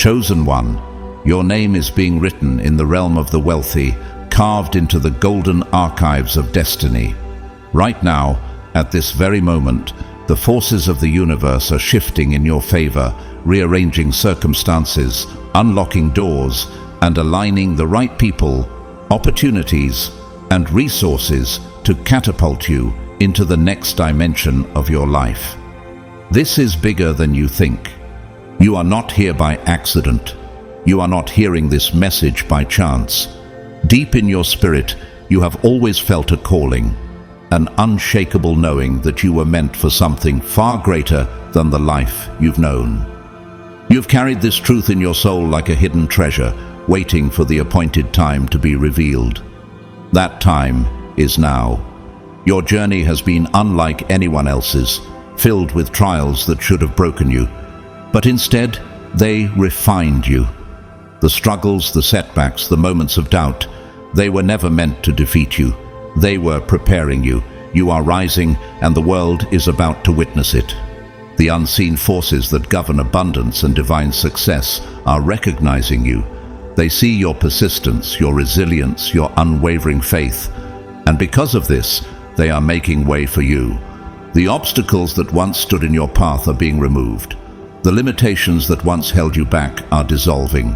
Chosen one, your name is being written in the realm of the wealthy, carved into the golden archives of destiny. Right now, at this very moment, the forces of the universe are shifting in your favor, rearranging circumstances, unlocking doors, and aligning the right people, opportunities, and resources to catapult you into the next dimension of your life. This is bigger than you think. You are not here by accident. You are not hearing this message by chance. Deep in your spirit, you have always felt a calling, an unshakable knowing that you were meant for something far greater than the life you've known. You've carried this truth in your soul like a hidden treasure, waiting for the appointed time to be revealed. That time is now. Your journey has been unlike anyone else's, filled with trials that should have broken you, but instead they refined you. The struggles, the setbacks, the moments of doubt, they were never meant to defeat you. They were preparing you. You are rising, and the world is about to witness it. The unseen forces that govern abundance and divine success are recognizing you. They see your persistence, your resilience, your unwavering faith, and because of this, they are making way for you. The obstacles that once stood in your path are being removed. The limitations that once held you back are dissolving.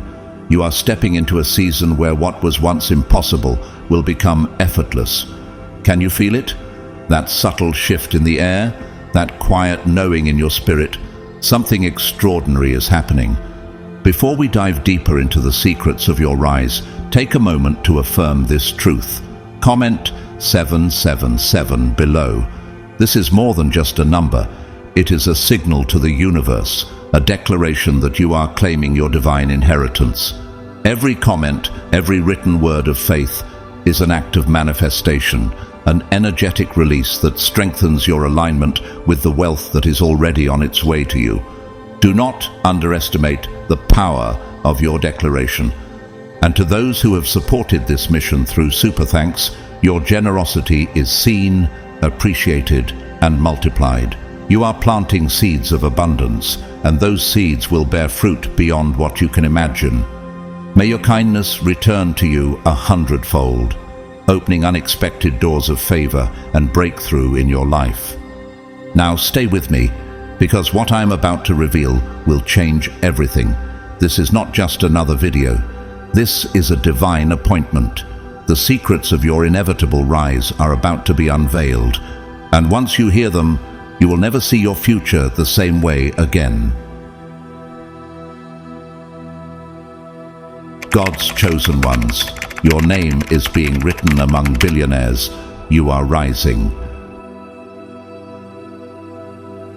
You are stepping into a season where what was once impossible will become effortless. Can you feel it? That subtle shift in the air, that quiet knowing in your spirit, something extraordinary is happening. Before we dive deeper into the secrets of your rise, take a moment to affirm this truth. Comment 777 below. This is more than just a number. It is a signal to the universe, a declaration that you are claiming your divine inheritance. Every comment, every written word of faith is an act of manifestation, an energetic release that strengthens your alignment with the wealth that is already on its way to you. Do not underestimate the power of your declaration. And to those who have supported this mission through Super Thanks, your generosity is seen, appreciated, and multiplied. You are planting seeds of abundance, and those seeds will bear fruit beyond what you can imagine. May your kindness return to you 100-fold, opening unexpected doors of favor and breakthrough in your life. Now stay with me, because what I am about to reveal will change everything. This is not just another video. This is a divine appointment. The secrets of your inevitable rise are about to be unveiled, and once you hear them, you will never see your future the same way again. God's chosen ones, your name is being written among billionaires. You are rising.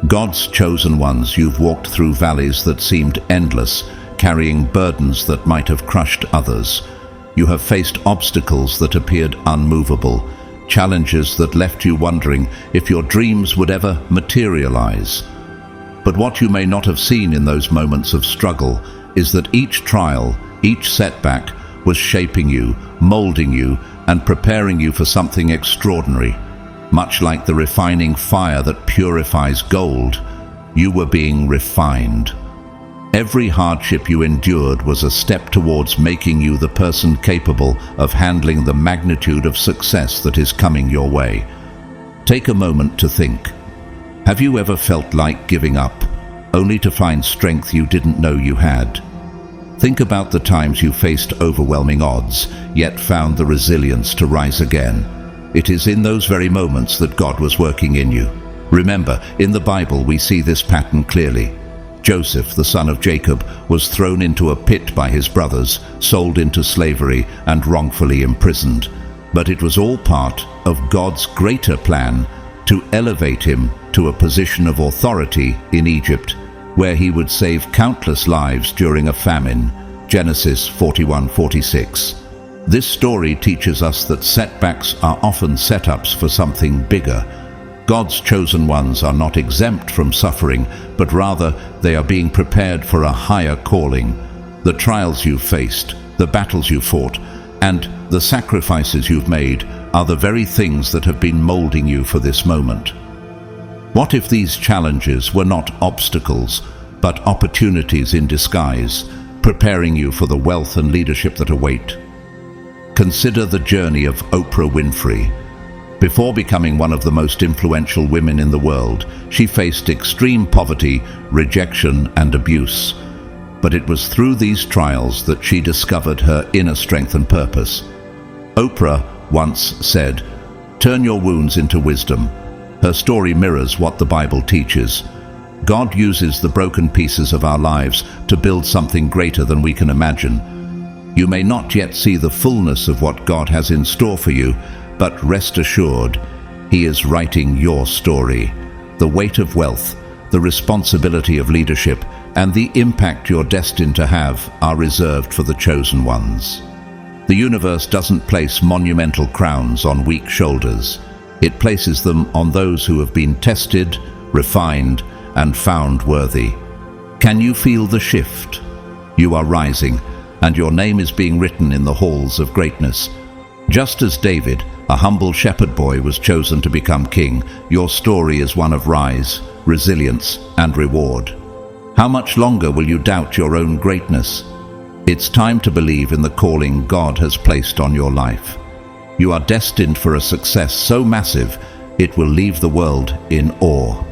God's chosen ones, you've walked through valleys that seemed endless, carrying burdens that might have crushed others. You have faced obstacles that appeared unmovable, challenges that left you wondering if your dreams would ever materialize. But what you may not have seen in those moments of struggle is that each trial, each setback was shaping you, molding you, and preparing you for something extraordinary. Much like the refining fire that purifies gold, you were being refined. Every hardship you endured was a step towards making you the person capable of handling the magnitude of success that is coming your way. Take a moment to think. Have you ever felt like giving up, only to find strength you didn't know you had? Think about the times you faced overwhelming odds, yet found the resilience to rise again. It is in those very moments that God was working in you. Remember, in the Bible we see this pattern clearly. Joseph, the son of Jacob, was thrown into a pit by his brothers, sold into slavery, and wrongfully imprisoned. But it was all part of God's greater plan to elevate him to a position of authority in Egypt, where he would save countless lives during a famine. Genesis 41:46. This story teaches us that setbacks are often setups for something bigger. God's chosen ones are not exempt from suffering, but rather they are being prepared for a higher calling. The trials you've faced, the battles you fought, and the sacrifices you've made are the very things that have been molding you for this moment. What if these challenges were not obstacles, but opportunities in disguise? preparing you for the wealth and leadership that await. Consider the journey of Oprah Winfrey. Before becoming one of the most influential women in the world, she faced extreme poverty, rejection, and abuse. But it was through these trials that she discovered her inner strength and purpose. Oprah once said, "Turn your wounds into wisdom." Her story mirrors what the Bible teaches. God uses the broken pieces of our lives to build something greater than we can imagine. You may not yet see the fullness of what God has in store for you, but rest assured, He is writing your story. The weight of wealth, the responsibility of leadership, and the impact you're destined to have are reserved for the chosen ones. The universe doesn't place monumental crowns on weak shoulders. It places them on those who have been tested, refined, and found worthy. Can you feel the shift? You are rising, and your name is being written in the halls of greatness. Just as David, a humble shepherd boy, was chosen to become king, your story is one of rise, resilience, and reward. How much longer will you doubt your own greatness? It's time to believe in the calling God has placed on your life. You are destined for a success so massive, it will leave the world in awe.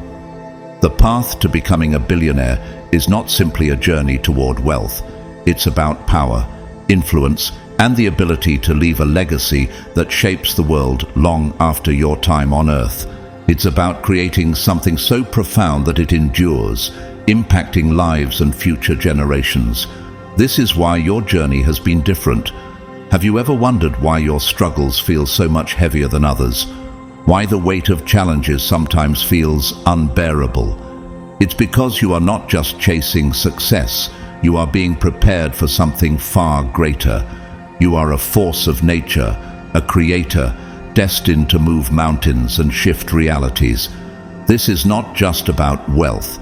The path to becoming a billionaire is not simply a journey toward wealth. It's about power, influence, and the ability to leave a legacy that shapes the world long after your time on Earth. It's about creating something so profound that it endures, impacting lives and future generations. This is why your journey has been different. Have you ever wondered why your struggles feel so much heavier than others? Why the weight of challenges sometimes feels unbearable? It's because you are not just chasing success, you are being prepared for something far greater. You are a force of nature, a creator, destined to move mountains and shift realities. This is not just about wealth.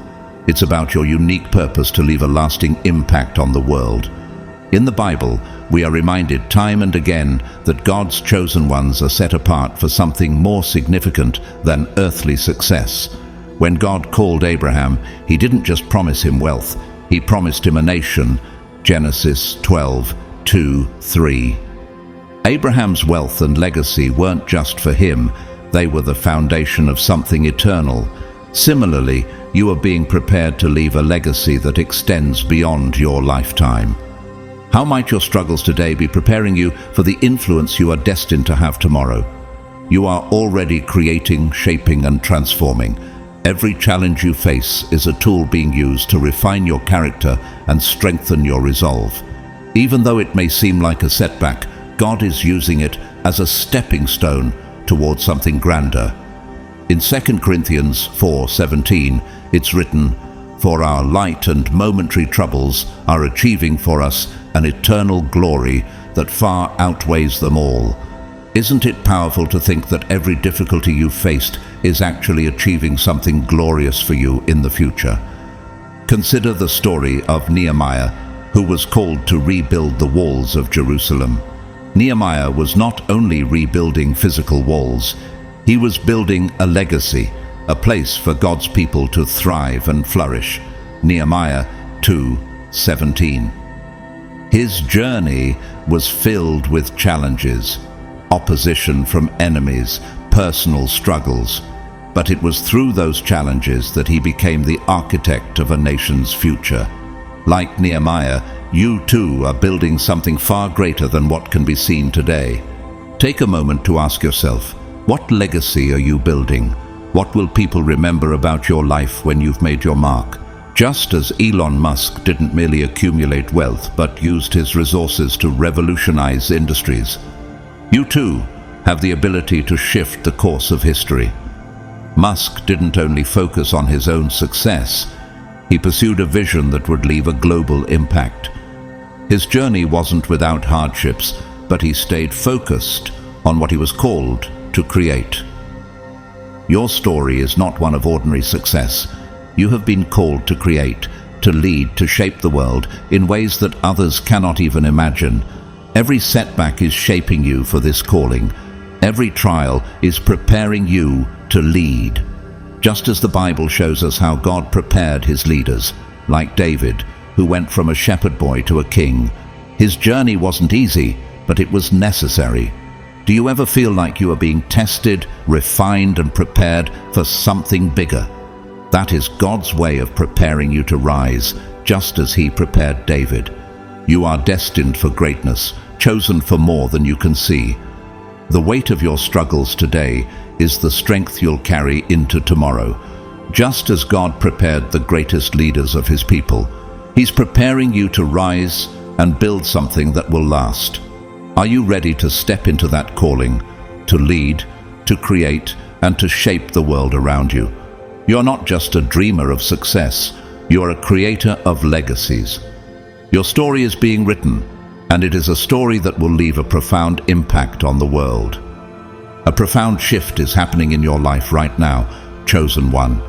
It's about your unique purpose to leave a lasting impact on the world. In the Bible, we are reminded time and again that God's chosen ones are set apart for something more significant than earthly success. When God called Abraham, He didn't just promise him wealth, He promised him a nation. Genesis 12:2-3. Abraham's wealth and legacy weren't just for him, they were the foundation of something eternal. Similarly, you are being prepared to leave a legacy that extends beyond your lifetime. How might your struggles today be preparing you for the influence you are destined to have tomorrow? You are already creating, shaping, and transforming. Every challenge you face is a tool being used to refine your character and strengthen your resolve. Even though it may seem like a setback, God is using it as a stepping stone towards something grander. In 2 Corinthians 4:17, it's written, "For our light and momentary troubles are achieving for us an eternal glory that far outweighs them all." Isn't it powerful to think that every difficulty you faced is actually achieving something glorious for you in the future? Consider the story of Nehemiah, who was called to rebuild the walls of Jerusalem. Nehemiah was not only rebuilding physical walls, he was building a legacy, a place for God's people to thrive and flourish. Nehemiah 2:17. His journey was filled with challenges, opposition from enemies, personal struggles. But it was through those challenges that he became the architect of a nation's future. Like Nehemiah, you too are building something far greater than what can be seen today. Take a moment to ask yourself, what legacy are you building? What will people remember about your life when you've made your mark? Just as Elon Musk didn't merely accumulate wealth but used his resources to revolutionize industries, you too have the ability to shift the course of history. Musk didn't only focus on his own success, he pursued a vision that would leave a global impact. His journey wasn't without hardships, but he stayed focused on what he was called to create. Your story is not one of ordinary success. You have been called to create, to lead, to shape the world in ways that others cannot even imagine. Every setback is shaping you for this calling. Every trial is preparing you to lead. Just as the Bible shows us how God prepared his leaders, like David, who went from a shepherd boy to a king. His journey wasn't easy, but it was necessary. Do you ever feel like you are being tested, refined, and prepared for something bigger? That is God's way of preparing you to rise, just as He prepared David. You are destined for greatness, chosen for more than you can see. The weight of your struggles today is the strength you'll carry into tomorrow. Just as God prepared the greatest leaders of His people, He's preparing you to rise and build something that will last. Are you ready to step into that calling, to lead, to create, and to shape the world around you? You're not just a dreamer of success, you are a creator of legacies. Your story is being written, and it is a story that will leave a profound impact on the world. A profound shift is happening in your life right now, chosen one.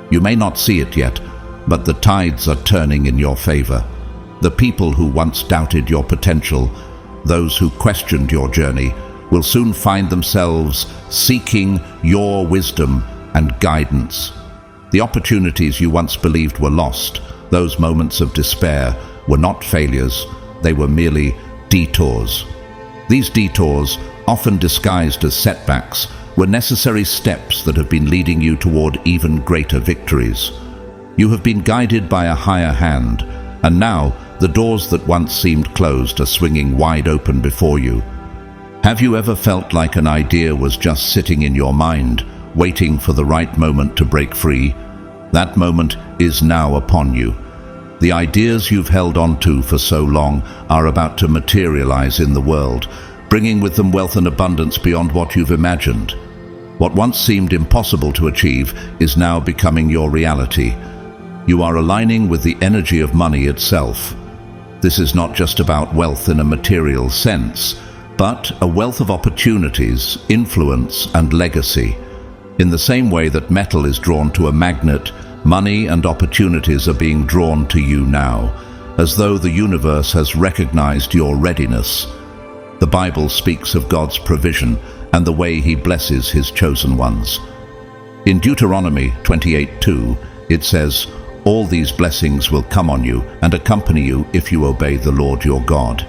You may not see it yet, but the tides are turning in your favor. The people who once doubted your potential, those who questioned your journey, will soon find themselves seeking your wisdom and guidance. The opportunities you once believed were lost, those moments of despair, were not failures, they were merely detours. These detours, often disguised as setbacks, were necessary steps that have been leading you toward even greater victories. You have been guided by a higher hand, and now the doors that once seemed closed are swinging wide open before you. Have you ever felt like an idea was just sitting in your mind, waiting for the right moment to break free? That moment is now upon you. The ideas you've held on to for so long are about to materialize in the world, bringing with them wealth and abundance beyond what you've imagined. What once seemed impossible to achieve is now becoming your reality. You are aligning with the energy of money itself. This is not just about wealth in a material sense, but a wealth of opportunities, influence, and legacy. In the same way that metal is drawn to a magnet, money and opportunities are being drawn to you now, as though the universe has recognized your readiness. The Bible speaks of God's provision and the way He blesses His chosen ones. In Deuteronomy 28:2, it says, "All these blessings will come on you and accompany you if you obey the Lord your God."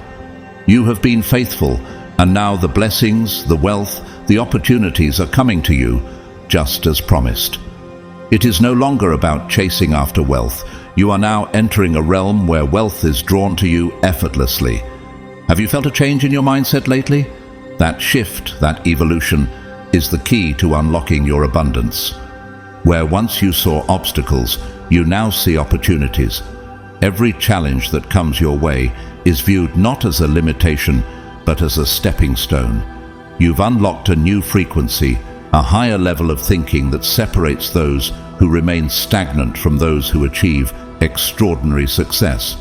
You have been faithful, and now the blessings, the wealth, the opportunities are coming to you, just as promised. It is no longer about chasing after wealth. You are now entering a realm where wealth is drawn to you effortlessly. Have you felt a change in your mindset lately? That shift, that evolution, is the key to unlocking your abundance. Where once you saw obstacles, you now see opportunities. Every challenge that comes your way is viewed not as a limitation, but as a stepping stone. You've unlocked a new frequency, a higher level of thinking that separates those who remain stagnant from those who achieve extraordinary success.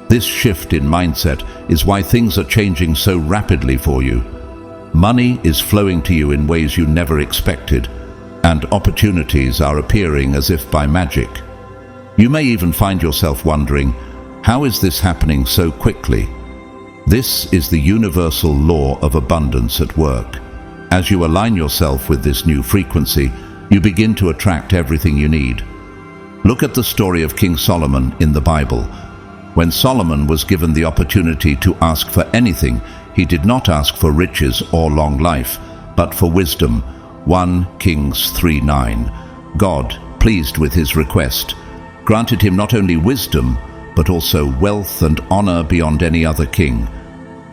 This shift in mindset is why things are changing so rapidly for you. Money is flowing to you in ways you never expected, and opportunities are appearing as if by magic. You may even find yourself wondering, how is this happening so quickly? This is the universal law of abundance at work. As you align yourself with this new frequency, you begin to attract everything you need. Look at the story of King Solomon in the Bible. When Solomon was given the opportunity to ask for anything, he did not ask for riches or long life, but for wisdom. 1 Kings 3:9. God, pleased with his request, granted him not only wisdom, but also wealth and honor beyond any other king.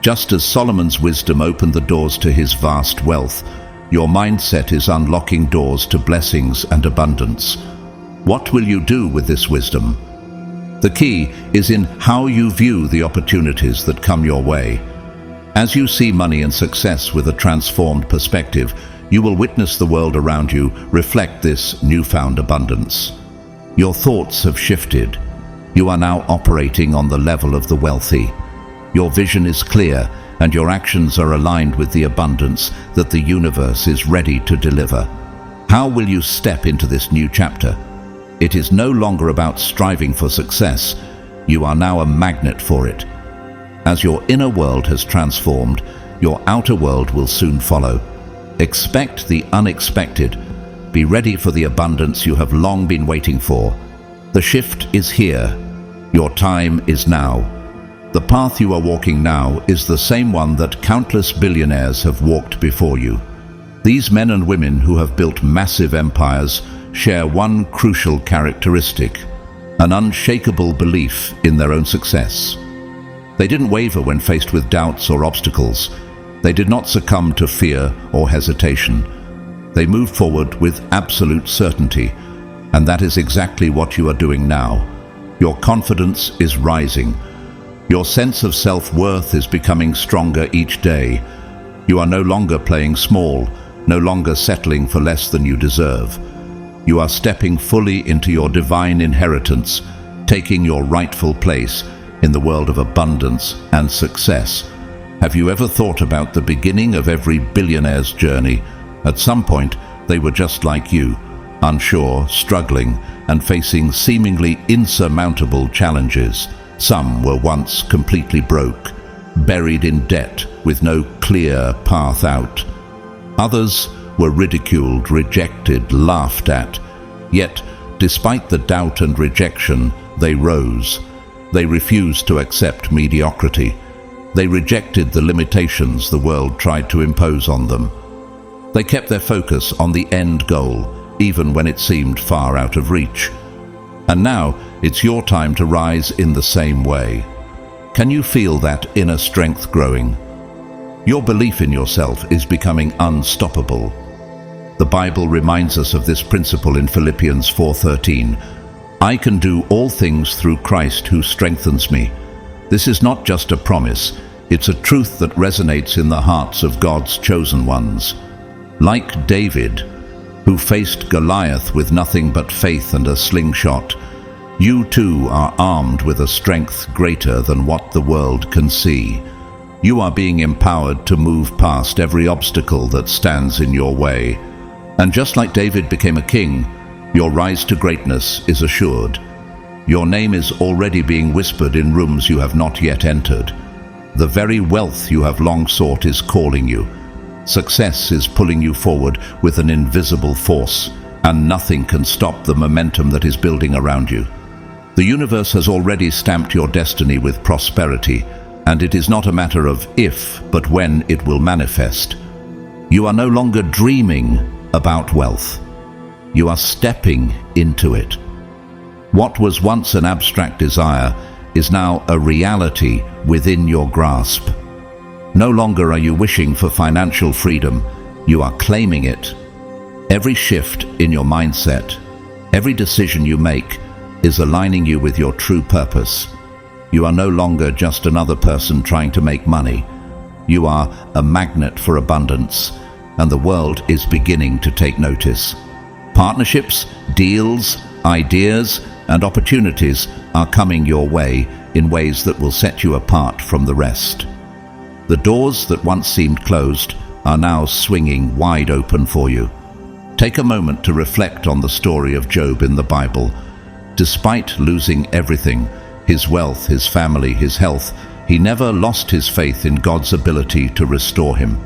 Just as Solomon's wisdom opened the doors to his vast wealth, your mindset is unlocking doors to blessings and abundance. What will you do with this wisdom? The key is in how you view the opportunities that come your way. As you see money and success with a transformed perspective, you will witness the world around you reflect this newfound abundance. Your thoughts have shifted. You are now operating on the level of the wealthy. Your vision is clear, and your actions are aligned with the abundance that the universe is ready to deliver. How will you step into this new chapter? It is no longer about striving for success. You are now a magnet for it. As your inner world has transformed, your outer world will soon follow. Expect the unexpected. Be ready for the abundance you have long been waiting for. The shift is here. Your time is now. The path you are walking now is the same one that countless billionaires have walked before you. These men and women who have built massive empires share one crucial characteristic: an unshakable belief in their own success. They didn't waver when faced with doubts or obstacles. They did not succumb to fear or hesitation. They moved forward with absolute certainty, and that is exactly what you are doing now. Your confidence is rising. Your sense of self-worth is becoming stronger each day. You are no longer playing small, no longer settling for less than you deserve. You are stepping fully into your divine inheritance, taking your rightful place in the world of abundance and success. Have you ever thought about the beginning of every billionaire's journey? At some point, they were just like you, unsure, struggling, and facing seemingly insurmountable challenges. Some were once completely broke, buried in debt with no clear path out. Others were ridiculed, rejected, laughed at. Yet, despite the doubt and rejection, they rose. They refused to accept mediocrity. They rejected the limitations the world tried to impose on them. They kept their focus on the end goal, even when it seemed far out of reach. And now, it's your time to rise in the same way. Can you feel that inner strength growing? Your belief in yourself is becoming unstoppable. The Bible reminds us of this principle in Philippians 4:13. I can do all things through Christ who strengthens me. This is not just a promise, it's a truth that resonates in the hearts of God's chosen ones. Like David, who faced Goliath with nothing but faith and a slingshot, you too are armed with a strength greater than what the world can see. You are being empowered to move past every obstacle that stands in your way. And just like David became a king, your rise to greatness is assured. Your name is already being whispered in rooms you have not yet entered. The very wealth you have long sought is calling you. Success is pulling you forward with an invisible force, and nothing can stop the momentum that is building around you. The universe has already stamped your destiny with prosperity, and it is not a matter of if, but when it will manifest. You are no longer dreaming about wealth. You are stepping into it. What was once an abstract desire is now a reality within your grasp. No longer are you wishing for financial freedom, you are claiming it. Every shift in your mindset, every decision you make, is aligning you with your true purpose. You are no longer just another person trying to make money. You are a magnet for abundance, and the world is beginning to take notice. Partnerships, deals, ideas, and opportunities are coming your way in ways that will set you apart from the rest. The doors that once seemed closed are now swinging wide open for you. Take a moment to reflect on the story of Job in the Bible. Despite losing everything, his wealth, his family, his health, he never lost his faith in God's ability to restore him.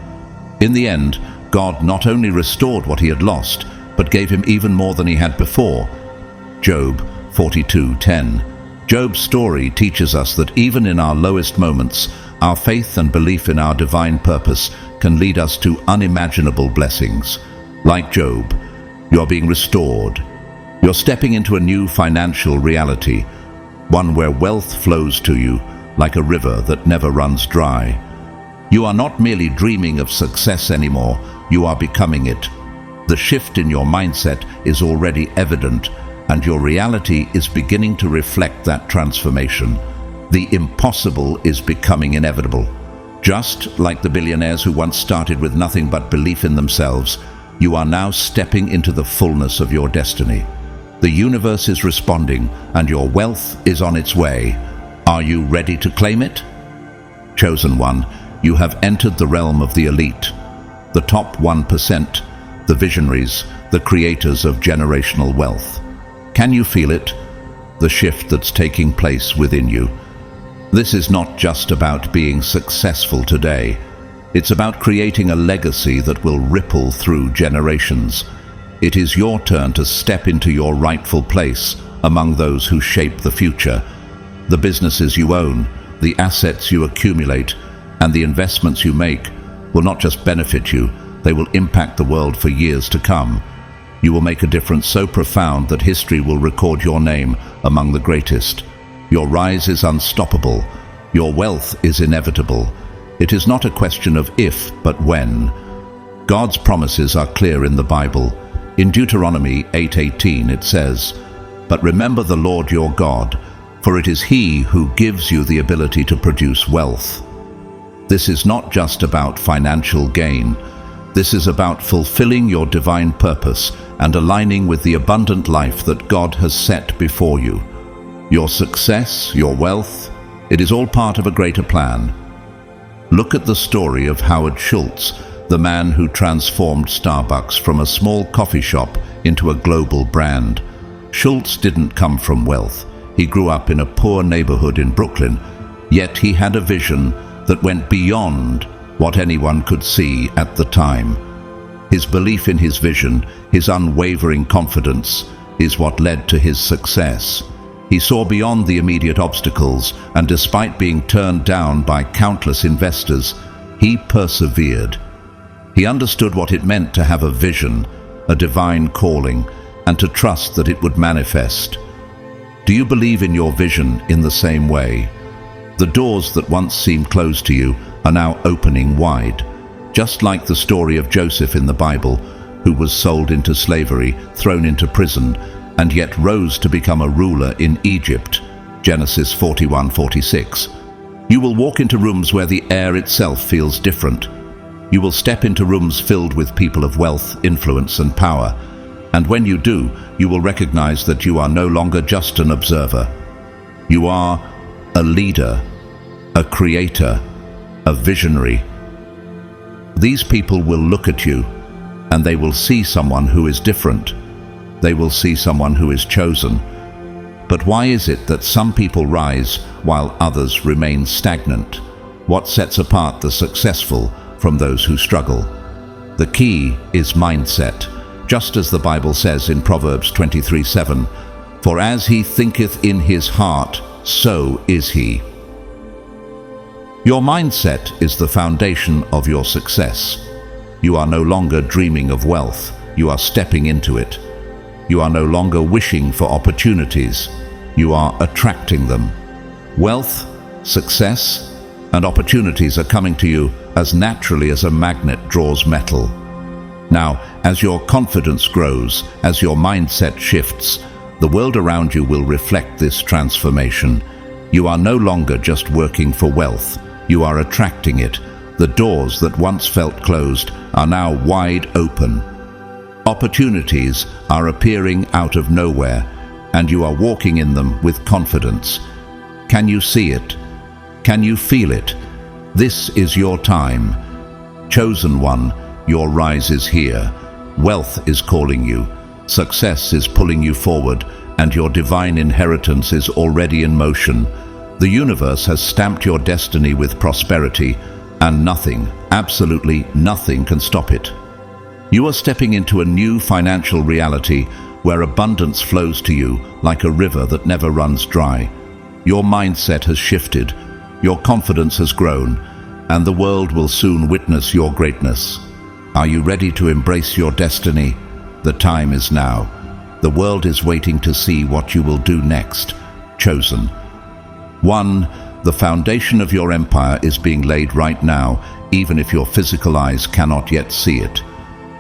In the end, God not only restored what he had lost, but gave him even more than he had before. Job 42:10. Job's story teaches us that even in our lowest moments, our faith and belief in our divine purpose can lead us to unimaginable blessings. Like Job, you're being restored. You're stepping into a new financial reality, one where wealth flows to you like a river that never runs dry. You are not merely dreaming of success anymore, you are becoming it. The shift in your mindset is already evident, and your reality is beginning to reflect that transformation. The impossible is becoming inevitable. Just like the billionaires who once started with nothing but belief in themselves, you are now stepping into the fullness of your destiny. The universe is responding, and your wealth is on its way. Are you ready to claim it? Chosen one, you have entered the realm of the elite, the top 1%, the visionaries, the creators of generational wealth. Can you feel it? The shift that's taking place within you. This is not just about being successful today. It's about creating a legacy that will ripple through generations. It is your turn to step into your rightful place among those who shape the future. The businesses you own, the assets you accumulate, and the investments you make will not just benefit you, they will impact the world for years to come. You will make a difference so profound that history will record your name among the greatest. Your rise is unstoppable. Your wealth is inevitable. It is not a question of if, but when. God's promises are clear in the Bible. In Deuteronomy 8:18 it says, "But remember the Lord your God, for it is He who gives you the ability to produce wealth." This is not just about financial gain. This is about fulfilling your divine purpose and aligning with the abundant life that God has set before you. Your success, your wealth, it is all part of a greater plan. Look at the story of Howard Schultz, the man who transformed Starbucks from a small coffee shop into a global brand. Schultz didn't come from wealth. He grew up in a poor neighborhood in Brooklyn, yet he had a vision that went beyond what anyone could see at the time. His belief in his vision, his unwavering confidence, is what led to his success. He saw beyond the immediate obstacles, and despite being turned down by countless investors, he persevered. He understood what it meant to have a vision, a divine calling, and to trust that it would manifest. Do you believe in your vision in the same way? The doors that once seemed closed to you are now opening wide, just like the story of Joseph in the Bible, who was sold into slavery, thrown into prison, and yet rose to become a ruler in Egypt. Genesis 41:46. You will walk into rooms where the air itself feels different. You will step into rooms filled with people of wealth, influence, and power. And when you do, you will recognize that you are no longer just an observer. You are a leader, a creator, a visionary. These people will look at you, and they will see someone who is different. They will see someone who is chosen. But why is it that some people rise while others remain stagnant? What sets apart the successful from those who struggle? The key is mindset, just as the Bible says in Proverbs 23:7, "For as he thinketh in his heart, so is he." Your mindset is the foundation of your success. You are no longer dreaming of wealth, you are stepping into it. You are no longer wishing for opportunities, you are attracting them. Wealth, success, and opportunities are coming to you as naturally as a magnet draws metal. Now, as your confidence grows, as your mindset shifts, the world around you will reflect this transformation. You are no longer just working for wealth, you are attracting it. The doors that once felt closed are now wide open. Opportunities are appearing out of nowhere, and you are walking in them with confidence. Can you see it? Can you feel it? This is your time. Chosen one, your rise is here. Wealth is calling you. Success is pulling you forward, and your divine inheritance is already in motion. The universe has stamped your destiny with prosperity, and nothing, absolutely nothing, can stop it. You are stepping into a new financial reality where abundance flows to you like a river that never runs dry. Your mindset has shifted, your confidence has grown, and the world will soon witness your greatness. Are you ready to embrace your destiny? The time is now. The world is waiting to see what you will do next. Chosen. 1. The foundation of your empire is being laid right now, even if your physical eyes cannot yet see it.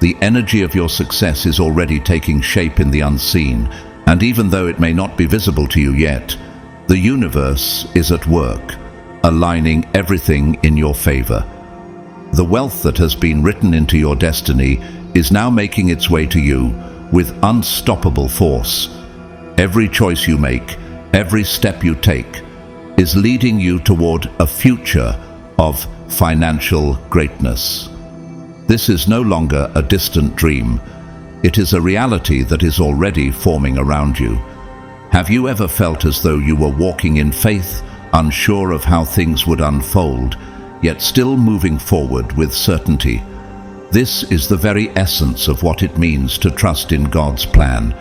The energy of your success is already taking shape in the unseen, and even though it may not be visible to you yet, the universe is at work, aligning everything in your favor. The wealth that has been written into your destiny is now making its way to you with unstoppable force. Every choice you make, every step you take, is leading you toward a future of financial greatness. This is no longer a distant dream. It is a reality that is already forming around you. Have you ever felt as though you were walking in faith, unsure of how things would unfold, yet still moving forward with certainty? This is the very essence of what it means to trust in God's plan.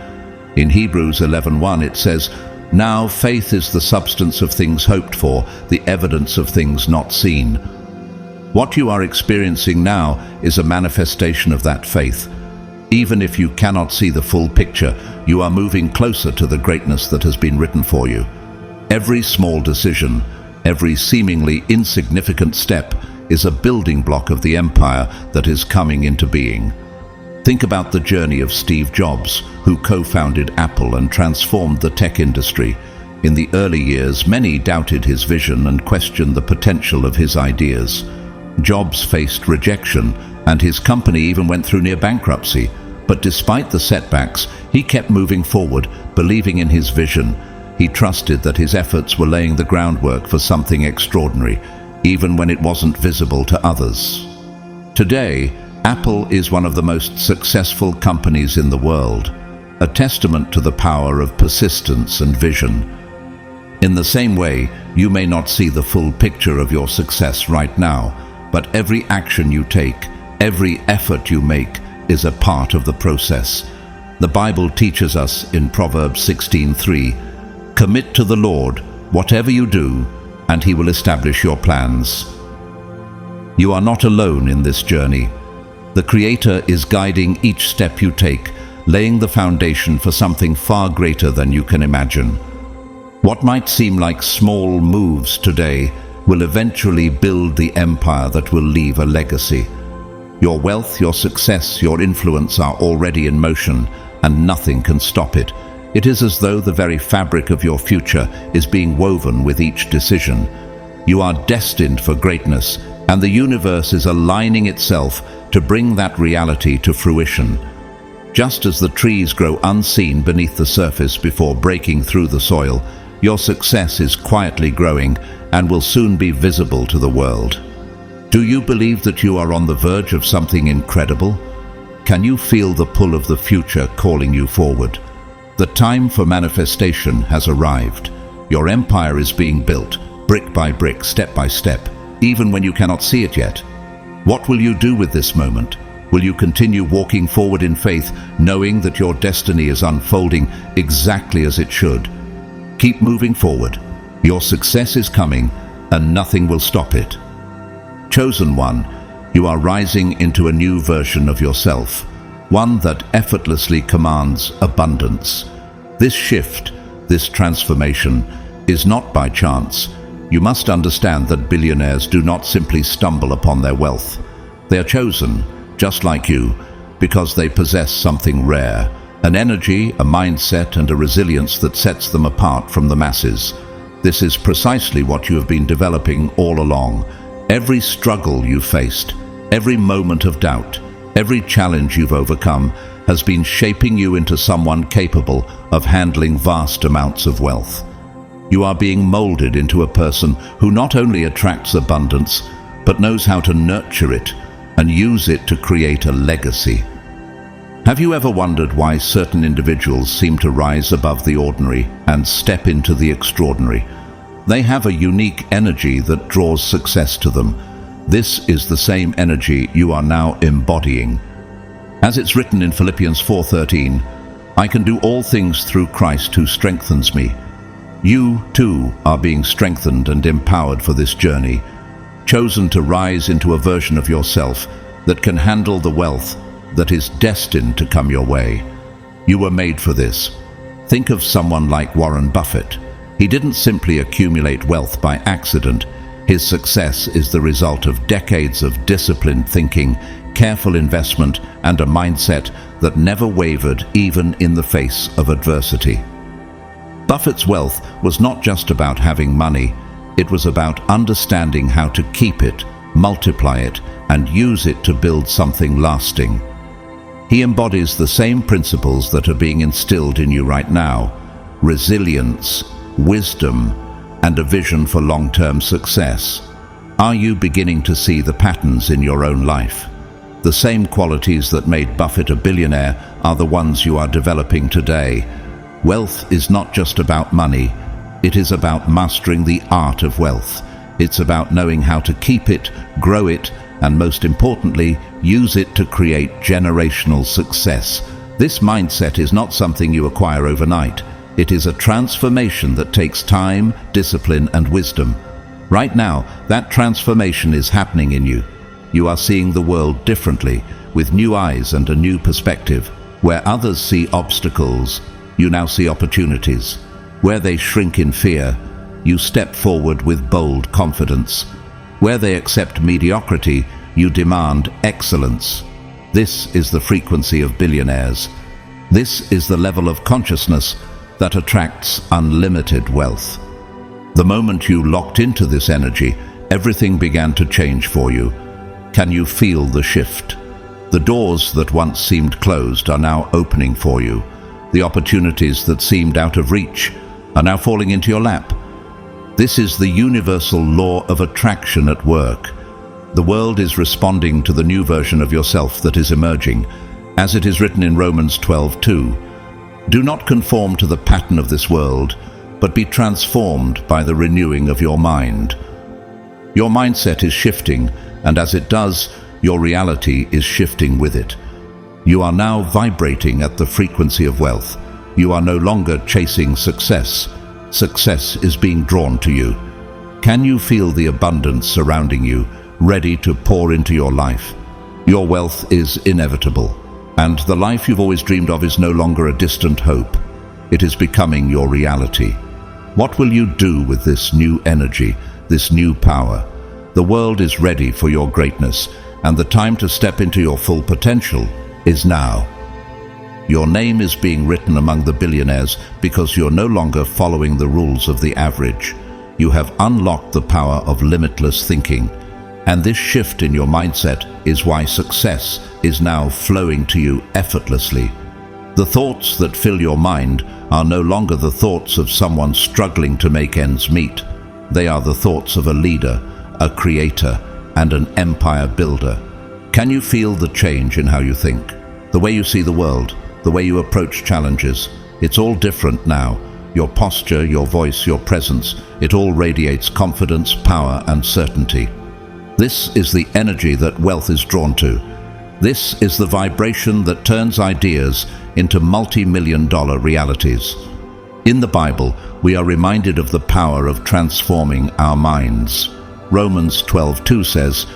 In Hebrews 11:1 it says, Now faith is the substance of things hoped for, the evidence of things not seen. What you are experiencing now is a manifestation of that faith. Even if you cannot see the full picture, you are moving closer to the greatness that has been written for you. Every small decision, every seemingly insignificant step is a building block of the empire that is coming into being. Think about the journey of Steve Jobs, who co-founded Apple and transformed the tech industry. In the early years, many doubted his vision and questioned the potential of his ideas. Jobs faced rejection, and his company even went through near bankruptcy. But despite the setbacks, he kept moving forward, believing in his vision. He trusted that his efforts were laying the groundwork for something extraordinary, even when it wasn't visible to others. Today, Apple is one of the most successful companies in the world, a testament to the power of persistence and vision. In the same way, you may not see the full picture of your success right now, but every action you take, every effort you make, is a part of the process. The Bible teaches us in Proverbs 16:3, "Commit to the Lord whatever you do, and He will establish your plans." You are not alone in this journey. The Creator is guiding each step you take, laying the foundation for something far greater than you can imagine. What might seem like small moves today will eventually build the empire that will leave a legacy. Your wealth, your success, your influence are already in motion, and nothing can stop it. It is as though the very fabric of your future is being woven with each decision. You are destined for greatness, and the universe is aligning itself to bring that reality to fruition. Just as the trees grow unseen beneath the surface before breaking through the soil, your success is quietly growing and will soon be visible to the world. Do you believe that you are on the verge of something incredible? Can you feel the pull of the future calling you forward? The time for manifestation has arrived. Your empire is being built, brick by brick, step by step, even when you cannot see it yet. What will you do with this moment? Will you continue walking forward in faith, knowing that your destiny is unfolding exactly as it should? Keep moving forward. Your success is coming, and nothing will stop it. Chosen one, you are rising into a new version of yourself, one that effortlessly commands abundance. This shift, this transformation, is not by chance. You must understand that billionaires do not simply stumble upon their wealth. They are chosen, just like you, because they possess something rare, an energy, a mindset, and a resilience that sets them apart from the masses. This is precisely what you have been developing all along. Every struggle you faced, every moment of doubt, every challenge you've overcome has been shaping you into someone capable of handling vast amounts of wealth. You are being molded into a person who not only attracts abundance, but knows how to nurture it and use it to create a legacy. Have you ever wondered why certain individuals seem to rise above the ordinary and step into the extraordinary? They have a unique energy that draws success to them. This is the same energy you are now embodying. As it's written in Philippians 4:13, "I can do all things through Christ who strengthens me." You, too, are being strengthened and empowered for this journey, chosen to rise into a version of yourself that can handle the wealth that is destined to come your way. You were made for this. Think of someone like Warren Buffett. He didn't simply accumulate wealth by accident. His success is the result of decades of disciplined thinking, careful investment, and a mindset that never wavered even in the face of adversity. Buffett's wealth was not just about having money. It was about understanding how to keep it, multiply it, and use it to build something lasting. He embodies the same principles that are being instilled in you right now: resilience, wisdom, and a vision for long-term success. Are you beginning to see the patterns in your own life? The same qualities that made Buffett a billionaire are the ones you are developing today. Wealth is not just about money. It is about mastering the art of wealth. It's about knowing how to keep it, grow it, and most importantly, use it to create generational success. This mindset is not something you acquire overnight. It is a transformation that takes time, discipline, and wisdom. Right now, that transformation is happening in you. You are seeing the world differently, with new eyes and a new perspective. Where others see obstacles, you now see opportunities. Where they shrink in fear, you step forward with bold confidence. Where they accept mediocrity, you demand excellence. This is the frequency of billionaires. This is the level of consciousness that attracts unlimited wealth. The moment you locked into this energy, everything began to change for you. Can you feel the shift? The doors that once seemed closed are now opening for you. The opportunities that seemed out of reach are now falling into your lap. This is the universal law of attraction at work. The world is responding to the new version of yourself that is emerging, as it is written in Romans 12:2. Do not conform to the pattern of this world, but be transformed by the renewing of your mind. Your mindset is shifting, and as it does, your reality is shifting with it. You are now vibrating at the frequency of wealth. You are no longer chasing success. Success is being drawn to you. Can you feel the abundance surrounding you, ready to pour into your life? Your wealth is inevitable, and the life you've always dreamed of is no longer a distant hope. It is becoming your reality. What will you do with this new energy, this new power? The world is ready for your greatness, and the time to step into your full potential is now. Your name is being written among the billionaires because you're no longer following the rules of the average. You have unlocked the power of limitless thinking, and this shift in your mindset is why success is now flowing to you effortlessly. The thoughts that fill your mind are no longer the thoughts of someone struggling to make ends meet. They are the thoughts of a leader, a creator, and an empire builder. Can you feel the change in how you think? The way you see the world, the way you approach challenges. It's all different now. Your posture, your voice, your presence, it all radiates confidence, power, and certainty. This is the energy that wealth is drawn to. This is the vibration that turns ideas into multi-million-dollar realities. In the Bible, we are reminded of the power of transforming our minds. Romans 12:2 says,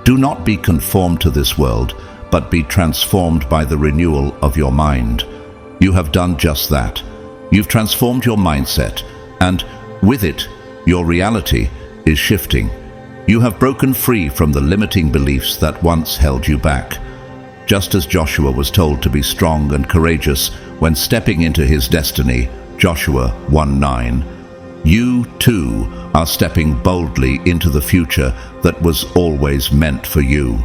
"Do not be conformed to this world, but be transformed by the renewal of your mind." You have done just that. You've transformed your mindset, and with it, your reality is shifting. You have broken free from the limiting beliefs that once held you back. Just as Joshua was told to be strong and courageous when stepping into his destiny, Joshua 1:9, you too are stepping boldly into the future that was always meant for you.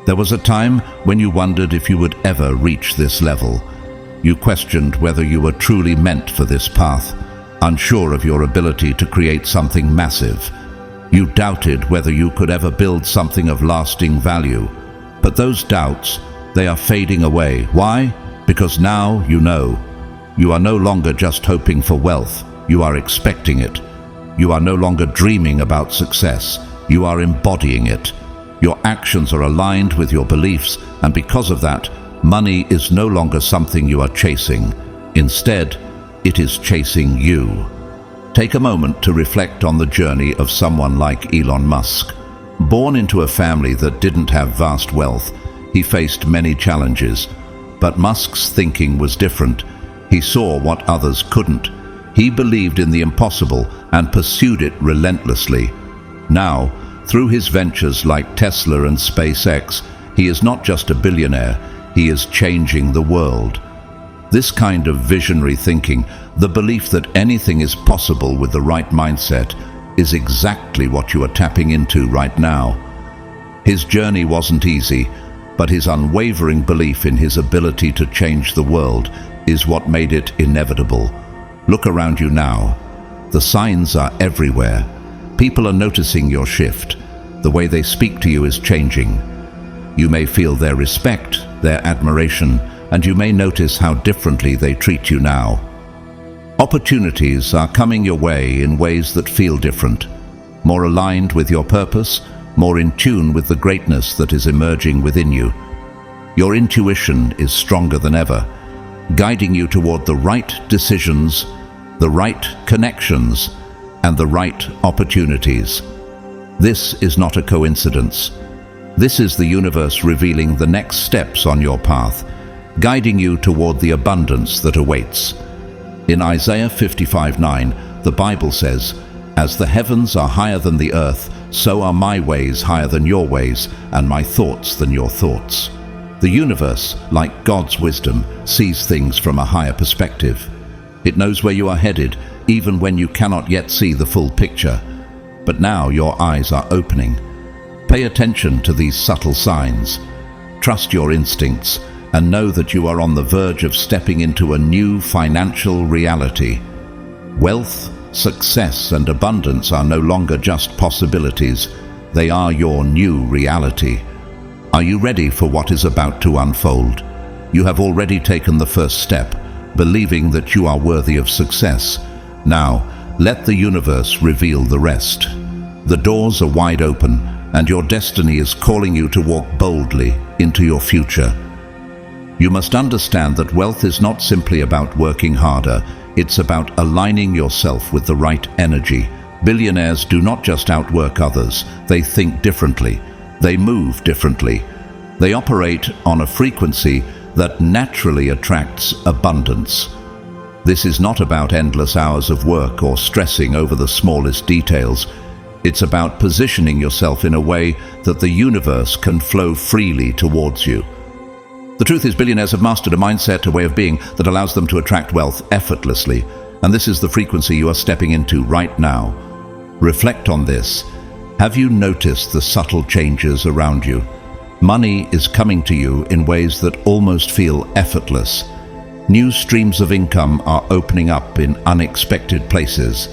There was a time when you wondered if you would ever reach this level. You questioned whether you were truly meant for this path, unsure of your ability to create something massive. You doubted whether you could ever build something of lasting value. But those doubts, they are fading away. Why? Because now you know. You are no longer just hoping for wealth. You are expecting it. You are no longer dreaming about success. You are embodying it. Your actions are aligned with your beliefs, and because of that, money is no longer something you are chasing. Instead, it is chasing you. Take a moment to reflect on the journey of someone like Elon Musk. Born into a family that didn't have vast wealth, he faced many challenges. But Musk's thinking was different. He saw what others couldn't. He believed in the impossible and pursued it relentlessly. Now, through his ventures like Tesla and SpaceX, he is not just a billionaire, he is changing the world. This kind of visionary thinking, the belief that anything is possible with the right mindset, is exactly what you are tapping into right now. His journey wasn't easy, but his unwavering belief in his ability to change the world is what made it inevitable. Look around you now. The signs are everywhere. People are noticing your shift. The way they speak to you is changing. You may feel their respect, their admiration, and you may notice how differently they treat you now. Opportunities are coming your way in ways that feel different, more aligned with your purpose, more in tune with the greatness that is emerging within you. Your intuition is stronger than ever, guiding you toward the right decisions the right connections, and the right opportunities. This is not a coincidence. This is the universe revealing the next steps on your path, guiding you toward the abundance that awaits. In Isaiah 55:9, the Bible says, "As the heavens are higher than the earth, so are my ways higher than your ways, and my thoughts than your thoughts." The universe, like God's wisdom, sees things from a higher perspective. It knows where you are headed, even when you cannot yet see the full picture. But now your eyes are opening. Pay attention to these subtle signs. Trust your instincts and know that you are on the verge of stepping into a new financial reality. Wealth, success, and abundance are no longer just possibilities. They are your new reality. Are you ready for what is about to unfold? You have already taken the first step, believing that you are worthy of success. Now, let the universe reveal the rest. The doors are wide open, and your destiny is calling you to walk boldly into your future. You must understand that wealth is not simply about working harder, it's about aligning yourself with the right energy. Billionaires do not just outwork others, they think differently. They move differently. They operate on a frequency that naturally attracts abundance. This is not about endless hours of work or stressing over the smallest details. It's about positioning yourself in a way that the universe can flow freely towards you. The truth is, billionaires have mastered a mindset, a way of being that allows them to attract wealth effortlessly. And this is the frequency you are stepping into right now. Reflect on this. Have you noticed the subtle changes around you? Money is coming to you in ways that almost feel effortless. New streams of income are opening up in unexpected places.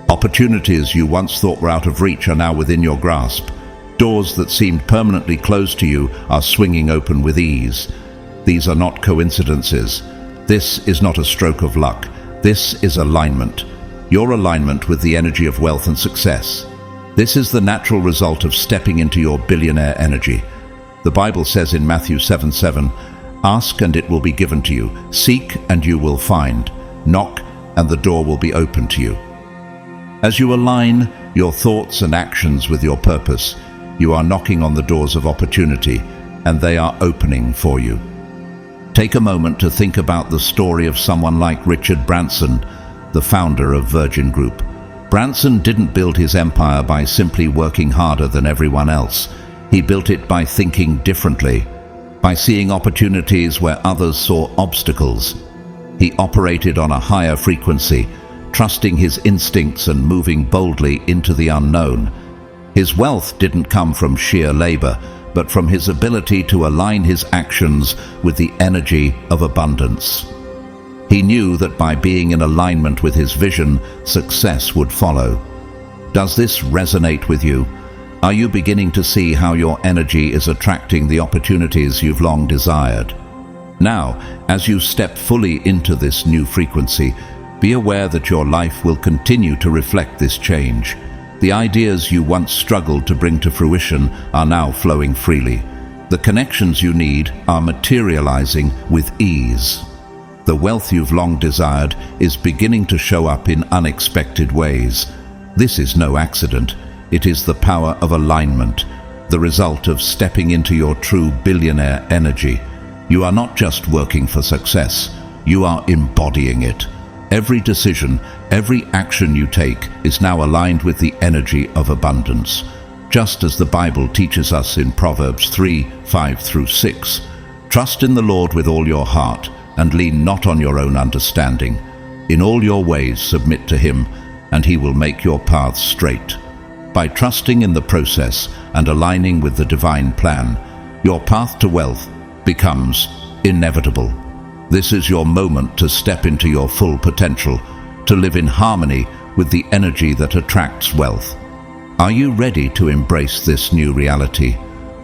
Opportunities you once thought were out of reach are now within your grasp. Doors that seemed permanently closed to you are swinging open with ease. These are not coincidences. This is not a stroke of luck. This is alignment. Your alignment with the energy of wealth and success. This is the natural result of stepping into your billionaire energy. The Bible says in Matthew 7:7, "Ask and it will be given to you. Seek and you will find. Knock and the door will be open to you." As you align your thoughts and actions with your purpose, you are knocking on the doors of opportunity, and they are opening for you. Take a moment to think about the story of someone like Richard Branson, the founder of Virgin Group. Branson didn't build his empire by simply working harder than everyone else. He built it by thinking differently, by seeing opportunities where others saw obstacles. He operated on a higher frequency, trusting his instincts and moving boldly into the unknown. His wealth didn't come from sheer labor, but from his ability to align his actions with the energy of abundance. He knew that by being in alignment with his vision, success would follow. Does this resonate with you? Are you beginning to see how your energy is attracting the opportunities you've long desired? Now, as you step fully into this new frequency, be aware that your life will continue to reflect this change. The ideas you once struggled to bring to fruition are now flowing freely. The connections you need are materializing with ease. The wealth you've long desired is beginning to show up in unexpected ways. This is no accident. It is the power of alignment, the result of stepping into your true billionaire energy. You are not just working for success, you are embodying it. Every decision, every action you take is now aligned with the energy of abundance. Just as the Bible teaches us in Proverbs 3:5-6, "Trust in the Lord with all your heart, and lean not on your own understanding. In all your ways submit to him, and he will make your paths straight." By trusting in the process and aligning with the divine plan, your path to wealth becomes inevitable. This is your moment to step into your full potential, to live in harmony with the energy that attracts wealth. Are you ready to embrace this new reality?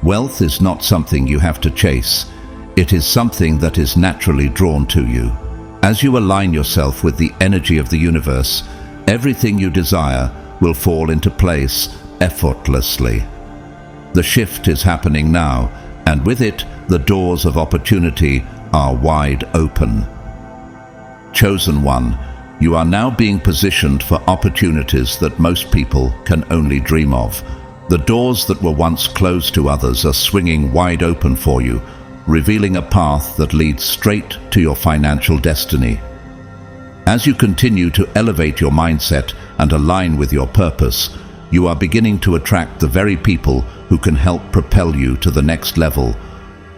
Wealth is not something you have to chase. It is something that is naturally drawn to you. As you align yourself with the energy of the universe, everything you desire will fall into place effortlessly. The shift is happening now, and with it, the doors of opportunity are wide open. Chosen one, You are now being positioned for opportunities that most people can only dream of. The doors that were once closed to others are swinging wide open for you, revealing a path that leads straight to your financial destiny. As you continue to elevate your mindset and align with your purpose, you are beginning to attract the very people who can help propel you to the next level.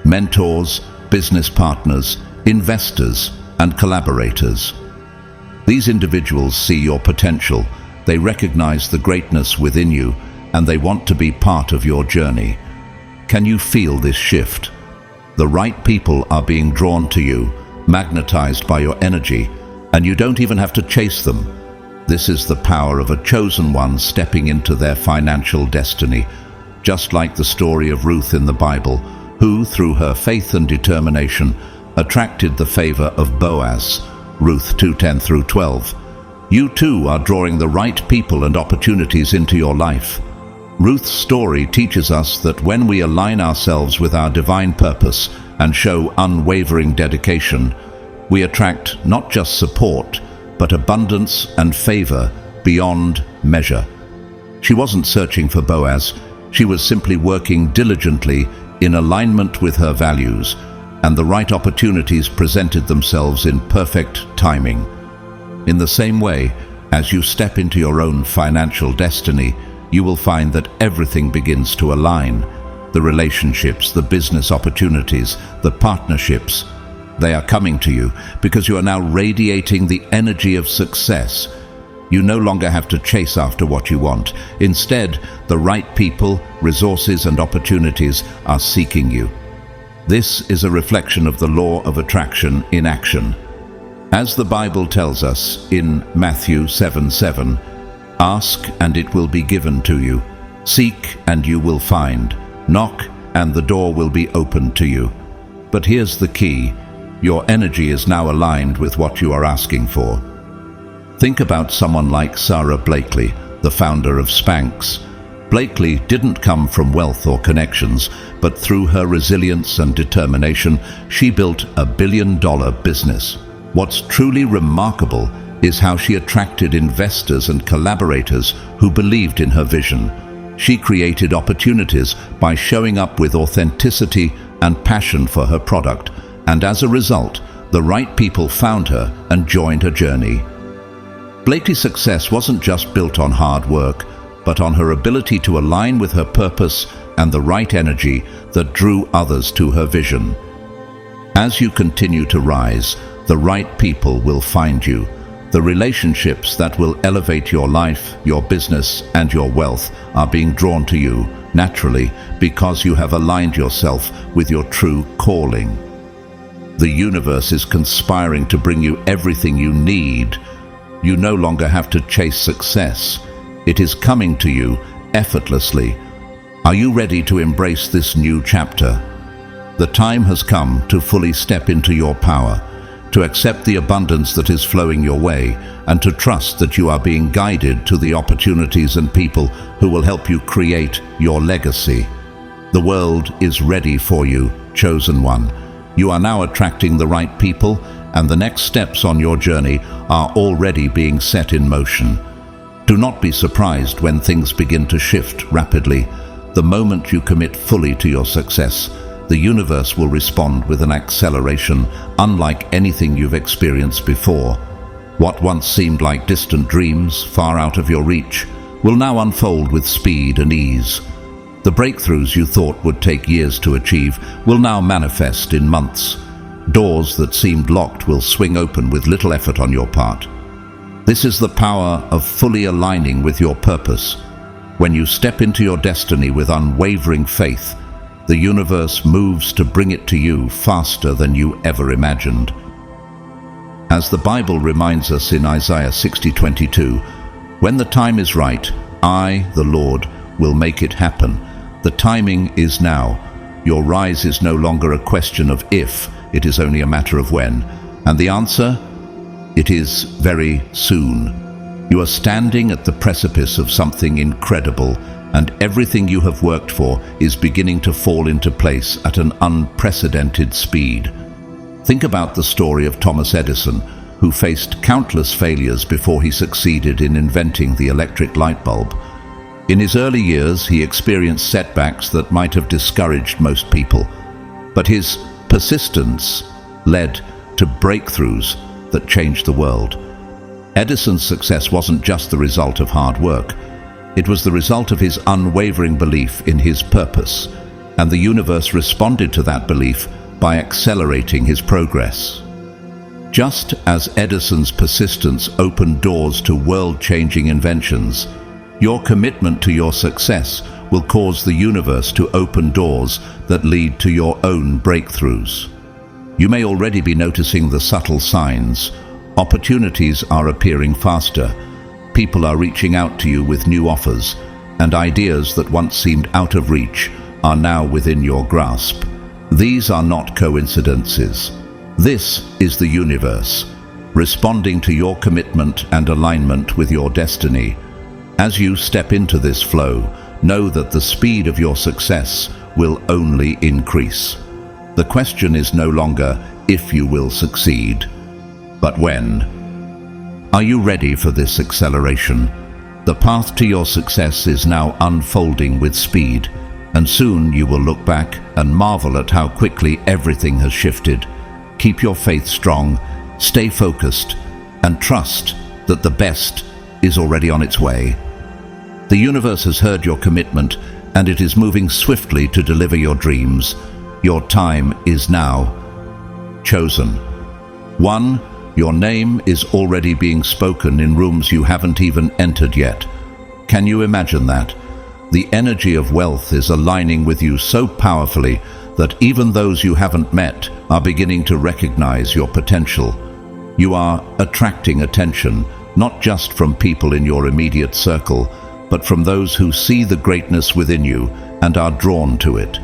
Mentors, business partners, investors, and collaborators. These individuals see your potential, they recognize the greatness within you, and they want to be part of your journey. Can you feel this shift? The right people are being drawn to you, magnetized by your energy, and you don't even have to chase them. This is the power of a chosen one stepping into their financial destiny, just like the story of Ruth in the Bible, who, through her faith and determination, attracted the favor of Boaz. Ruth 2:10 through 12. You too are drawing the right people and opportunities into your life. Ruth's story teaches us that when we align ourselves with our divine purpose and show unwavering dedication, we attract not just support, but abundance and favor beyond measure. She wasn't searching for Boaz, she was simply working diligently in alignment with her values, and the right opportunities presented themselves in perfect timing. In the same way, as you step into your own financial destiny, you will find that everything begins to align. The relationships, the business opportunities, the partnerships, they are coming to you because you are now radiating the energy of success. You no longer have to chase after what you want. Instead, the right people, resources, and opportunities are seeking you. This is a reflection of the law of attraction in action. As the Bible tells us in Matthew 7:7, "Ask and it will be given to you. Seek and you will find. Knock and the door will be opened to you." But here's the key. Your energy is now aligned with what you are asking for. Think about someone like Sarah Blakely, the founder of Spanx. Blakely didn't come from wealth or connections, but through her resilience and determination, she built a billion-dollar business. What's truly remarkable is how she attracted investors and collaborators who believed in her vision. She created opportunities by showing up with authenticity and passion for her product, and as a result, the right people found her and joined her journey. Blakely's success wasn't just built on hard work, but on her ability to align with her purpose and the right energy that drew others to her vision. As you continue to rise, the right people will find you. The relationships that will elevate your life, your business, and your wealth are being drawn to you naturally because you have aligned yourself with your true calling. The universe is conspiring to bring you everything you need. You no longer have to chase success. It is coming to you effortlessly. Are you ready to embrace this new chapter? The time has come to fully step into your power, to accept the abundance that is flowing your way, and to trust that you are being guided to the opportunities and people who will help you create your legacy. The world is ready for you, chosen one. You are now attracting the right people, and the next steps on your journey are already being set in motion. Do not be surprised when things begin to shift rapidly. The moment you commit fully to your success, the universe will respond with an acceleration unlike anything you've experienced before. What once seemed like distant dreams, far out of your reach, will now unfold with speed and ease. The breakthroughs you thought would take years to achieve will now manifest in months. Doors that seemed locked will swing open with little effort on your part. This is the power of fully aligning with your purpose. When you step into your destiny with unwavering faith, the universe moves to bring it to you faster than you ever imagined. As the Bible reminds us in Isaiah 60:22, "When the time is right, I, the Lord, will make it happen." The timing is now. Your rise is no longer a question of if, it is only a matter of when. And the answer? It is very soon. You are standing at the precipice of something incredible, and everything you have worked for is beginning to fall into place at an unprecedented speed. Think about the story of Thomas Edison. who faced countless failures before he succeeded in inventing the electric light bulb. In his early years, he experienced setbacks that might have discouraged most people, but his persistence led to breakthroughs that changed the world. Edison's success wasn't just the result of hard work. It was the result of his unwavering belief in his purpose, and the universe responded to that belief by accelerating his progress. Just as Edison's persistence opened doors to world-changing inventions, your commitment to your success will cause the universe to open doors that lead to your own breakthroughs. You may already be noticing the subtle signs. Opportunities are appearing faster. People are reaching out to you with new offers, and ideas that once seemed out of reach are now within your grasp. These are not coincidences. This is the universe, responding to your commitment and alignment with your destiny. As you step into this flow, know that the speed of your success will only increase. The question is no longer if you will succeed, but when. Are you ready for this acceleration? The path to your success is now unfolding with speed, and soon you will look back and marvel at how quickly everything has shifted. Keep your faith strong, stay focused, and trust that the best is already on its way. The universe has heard your commitment, and it is moving swiftly to deliver your dreams. Your time is now. Chosen. 1. Your name is already being spoken in rooms you haven't even entered yet. Can you imagine that? The energy of wealth is aligning with you so powerfully that even those you haven't met are beginning to recognize your potential. You are attracting attention, not just from people in your immediate circle, but from those who see the greatness within you and are drawn to it.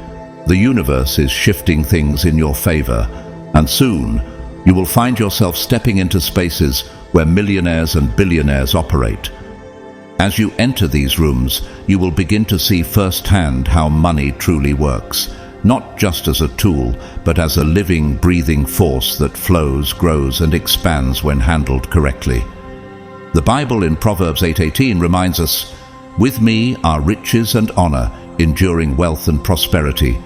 The universe is shifting things in your favor, and soon you will find yourself stepping into spaces where millionaires and billionaires operate. As you enter these rooms, you will begin to see firsthand how money truly works, not just as a tool, but as a living, breathing force that flows, grows, and expands when handled correctly. The Bible in Proverbs 8:18 reminds us, "With me are riches and honor, enduring wealth and prosperity."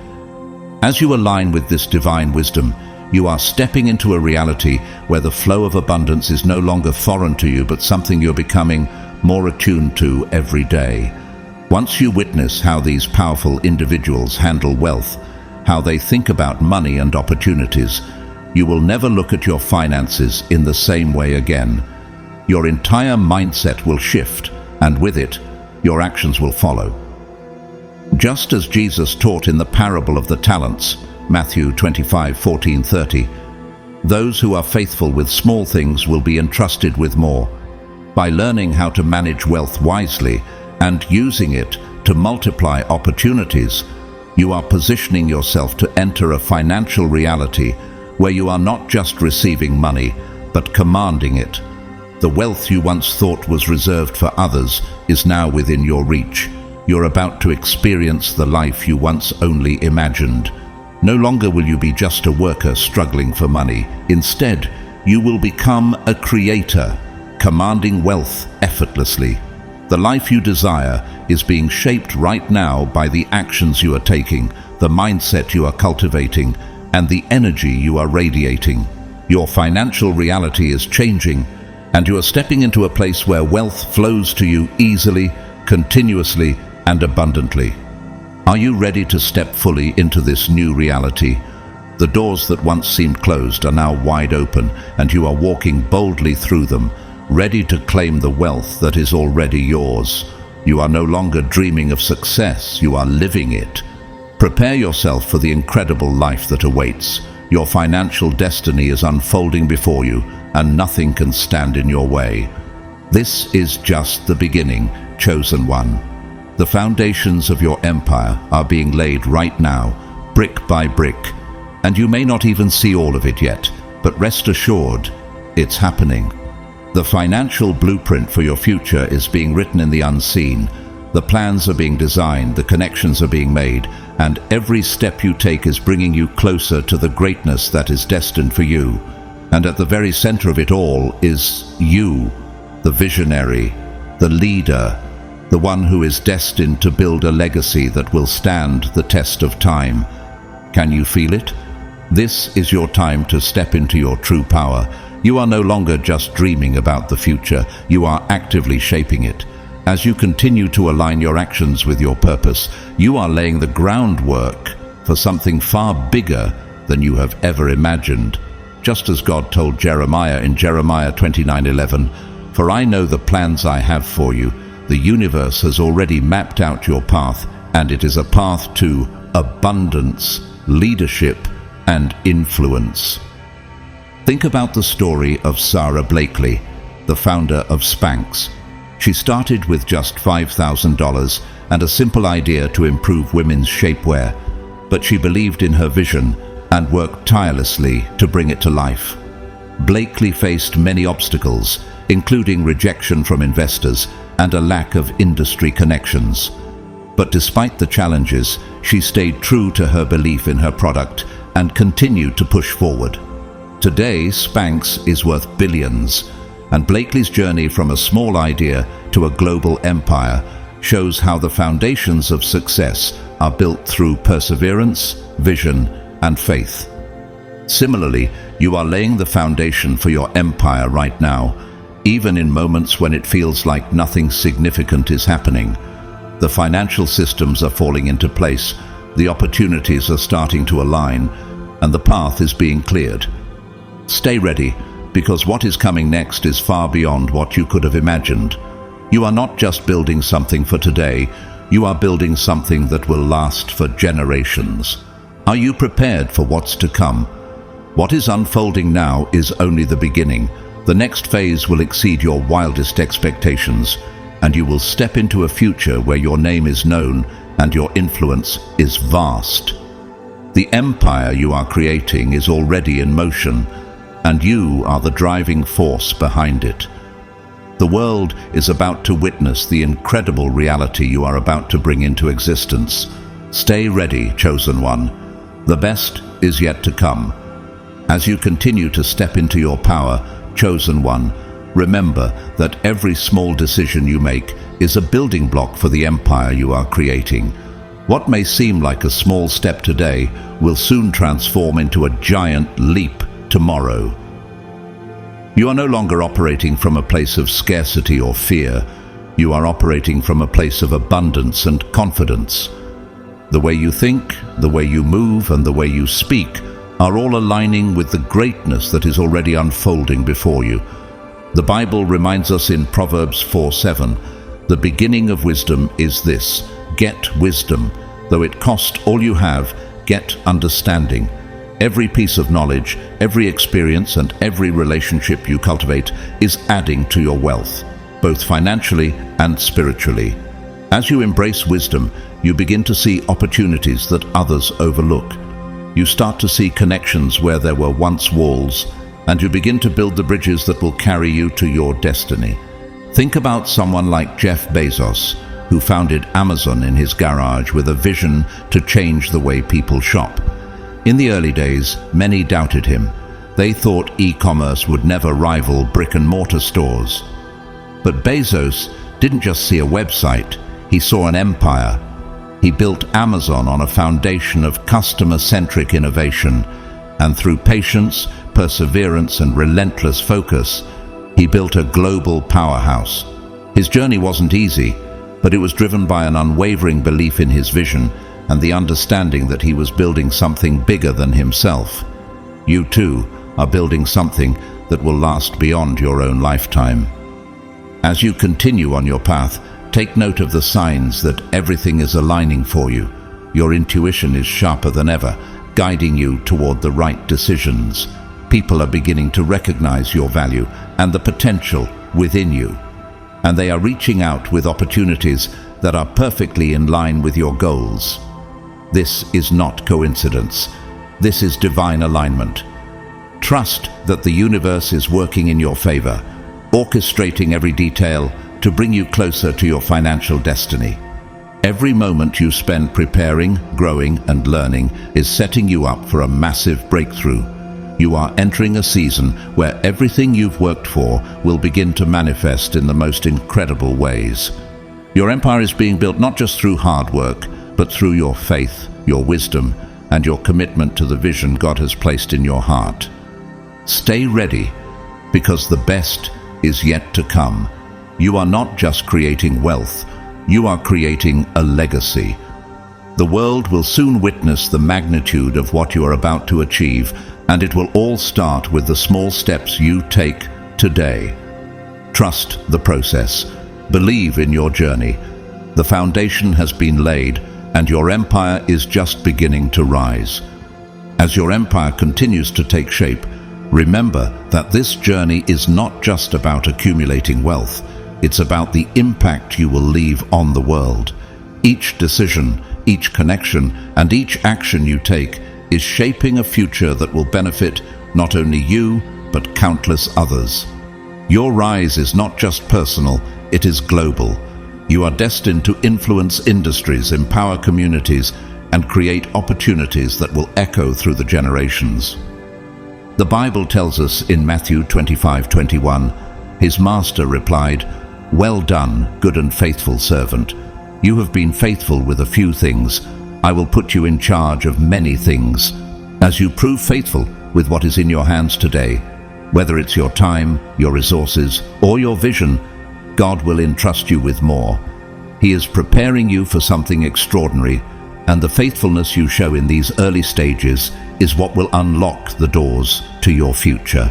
As you align with this divine wisdom, you are stepping into a reality where the flow of abundance is no longer foreign to you, but something you're becoming more attuned to every day. Once you witness how these powerful individuals handle wealth, how they think about money and opportunities, you will never look at your finances in the same way again. Your entire mindset will shift, and with it, your actions will follow. Just as Jesus taught in the parable of the talents, Matthew 25:14-30, those who are faithful with small things will be entrusted with more. By learning how to manage wealth wisely and using it to multiply opportunities, you are positioning yourself to enter a financial reality where you are not just receiving money, but commanding it. The wealth you once thought was reserved for others is now within your reach. You're about to experience the life you once only imagined. No longer will you be just a worker struggling for money. Instead, you will become a creator, commanding wealth effortlessly. The life you desire is being shaped right now by the actions you are taking, the mindset you are cultivating, and the energy you are radiating. Your financial reality is changing, and you are stepping into a place where wealth flows to you easily, continuously, and abundantly. Are you ready to step fully into this new reality? The doors that once seemed closed are now wide open, and you are walking boldly through them, ready to claim the wealth that is already yours. You are no longer dreaming of success, you are living it. Prepare yourself for the incredible life that awaits. Your financial destiny is unfolding before you, and nothing can stand in your way. This is just the beginning, chosen one. The foundations of your empire are being laid right now, brick by brick, and you may not even see all of it yet, but rest assured, it's happening. The financial blueprint for your future is being written in the unseen. The plans are being designed, the connections are being made, and every step you take is bringing you closer to the greatness that is destined for you. And at the very center of it all is you, the visionary, the leader, the one who is destined to build a legacy that will stand the test of time. Can you feel it? This is your time to step into your true power. You are no longer just dreaming about the future, you are actively shaping it. As you continue to align your actions with your purpose, you are laying the groundwork for something far bigger than you have ever imagined. Just as God told Jeremiah in Jeremiah 29:11, "For I know the plans I have for you." The universe has already mapped out your path, and it is a path to abundance, leadership, and influence. Think about the story of Sarah Blakely, the founder of Spanx. She started with just $5,000 and a simple idea to improve women's shapewear, but she believed in her vision and worked tirelessly to bring it to life. Blakely faced many obstacles, including rejection from investors and a lack of industry connections. But despite the challenges, she stayed true to her belief in her product and continued to push forward. Today, Spanx is worth billions, and Blakely's journey from a small idea to a global empire shows how the foundations of success are built through perseverance, vision, and faith. Similarly, you are laying the foundation for your empire right now, even in moments when it feels like nothing significant is happening. The financial systems are falling into place, the opportunities are starting to align, and the path is being cleared. Stay ready, because what is coming next is far beyond what you could have imagined. You are not just building something for today, you are building something that will last for generations. Are you prepared for what's to come? What is unfolding now is only the beginning. The next phase will exceed your wildest expectations, and you will step into a future where your name is known and your influence is vast. The empire you are creating is already in motion, and you are the driving force behind it. The world is about to witness the incredible reality you are about to bring into existence. Stay ready, chosen one. The best is yet to come. As you continue to step into your power, chosen one, remember that every small decision you make is a building block for the empire you are creating. What may seem like a small step today will soon transform into a giant leap tomorrow. You are no longer operating from a place of scarcity or fear. You are operating from a place of abundance and confidence. The way you think, the way you move, and the way you speak are all aligning with the greatness that is already unfolding before you. The Bible reminds us in Proverbs 4:7, "The beginning of wisdom is this, get wisdom. Though it cost all you have, get understanding." Every piece of knowledge, every experience, and every relationship you cultivate is adding to your wealth, both financially and spiritually. As you embrace wisdom, you begin to see opportunities that others overlook. You start to see connections where there were once walls, and you begin to build the bridges that will carry you to your destiny. Think about someone like Jeff Bezos, who founded Amazon in his garage with a vision to change the way people shop. In the early days, many doubted him. They thought e-commerce would never rival brick-and-mortar stores. But Bezos didn't just see a website, he saw an empire. He built Amazon on a foundation of customer-centric innovation, and through patience, perseverance, and relentless focus, he built a global powerhouse. His journey wasn't easy, but it was driven by an unwavering belief in his vision and the understanding that he was building something bigger than himself. You too are building something that will last beyond your own lifetime. As you continue on your path, take note of the signs that everything is aligning for you. Your intuition is sharper than ever, guiding you toward the right decisions. People are beginning to recognize your value and the potential within you, and they are reaching out with opportunities that are perfectly in line with your goals. This is not coincidence. This is divine alignment. Trust that the universe is working in your favor, orchestrating every detail to bring you closer to your financial destiny. Every moment you spend preparing, growing, and learning is setting you up for a massive breakthrough. You are entering a season where everything you've worked for will begin to manifest in the most incredible ways. Your empire is being built not just through hard work, but through your faith, your wisdom, and your commitment to the vision God has placed in your heart. Stay ready, because the best is yet to come. You are not just creating wealth, you are creating a legacy. The world will soon witness the magnitude of what you are about to achieve, and it will all start with the small steps you take today. Trust the process. Believe in your journey. The foundation has been laid, and your empire is just beginning to rise. As your empire continues to take shape, remember that this journey is not just about accumulating wealth. It's about the impact you will leave on the world. Each decision, each connection, and each action you take is shaping a future that will benefit not only you, but countless others. Your rise is not just personal, it is global. You are destined to influence industries, empower communities, and create opportunities that will echo through the generations. The Bible tells us in Matthew 25:21, his master replied, "Well done, good and faithful servant. You have been faithful with a few things. I will put you in charge of many things." As you prove faithful with what is in your hands today, whether it's your time, your resources, or your vision, God will entrust you with more. He is preparing you for something extraordinary, and the faithfulness you show in these early stages is what will unlock the doors to your future.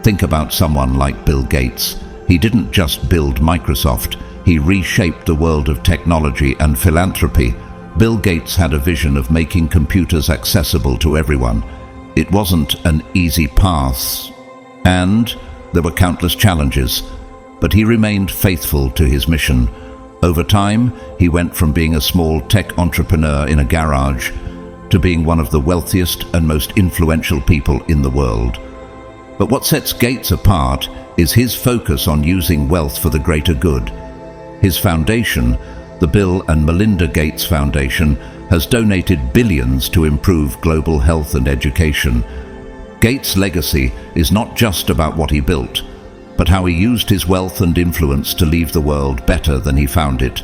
Think about someone like Bill Gates. He didn't just build Microsoft, he reshaped the world of technology and philanthropy. Bill Gates had a vision of making computers accessible to everyone. It wasn't an easy path, and there were countless challenges, but he remained faithful to his mission. Over time, he went from being a small tech entrepreneur in a garage to being one of the wealthiest and most influential people in the world. But what sets Gates apart is his focus on using wealth for the greater good. His foundation, the Bill and Melinda Gates Foundation, has donated billions to improve global health and education. Gates' legacy is not just about what he built, but how he used his wealth and influence to leave the world better than he found it.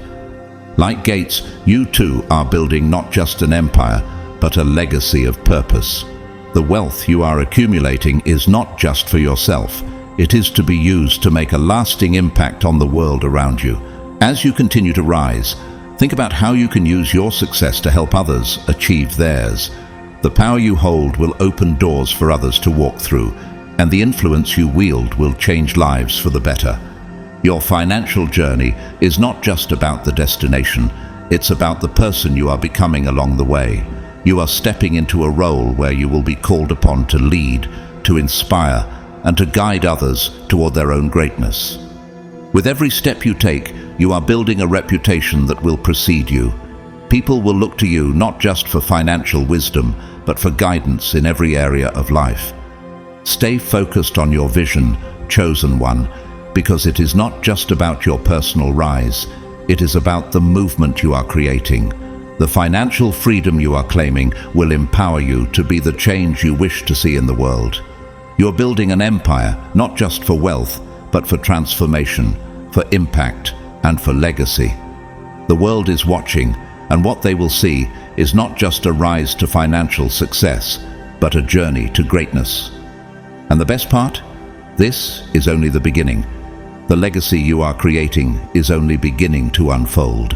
Like Gates, you too are building not just an empire, but a legacy of purpose. The wealth you are accumulating is not just for yourself. It is to be used to make a lasting impact on the world around you. As you continue to rise, think about how you can use your success to help others achieve theirs. The power you hold will open doors for others to walk through, and the influence you wield will change lives for the better. Your financial journey is not just about the destination, it's about the person you are becoming along the way. You are stepping into a role where you will be called upon to lead, to inspire, and to guide others toward their own greatness. With every step you take, you are building a reputation that will precede you. People will look to you not just for financial wisdom, but for guidance in every area of life. Stay focused on your vision, chosen one, because it is not just about your personal rise, it is about the movement you are creating. The financial freedom you are claiming will empower you to be the change you wish to see in the world. You're building an empire, not just for wealth, but for transformation, for impact, and for legacy. The world is watching, and what they will see is not just a rise to financial success, but a journey to greatness. And the best part? This is only the beginning. The legacy you are creating is only beginning to unfold.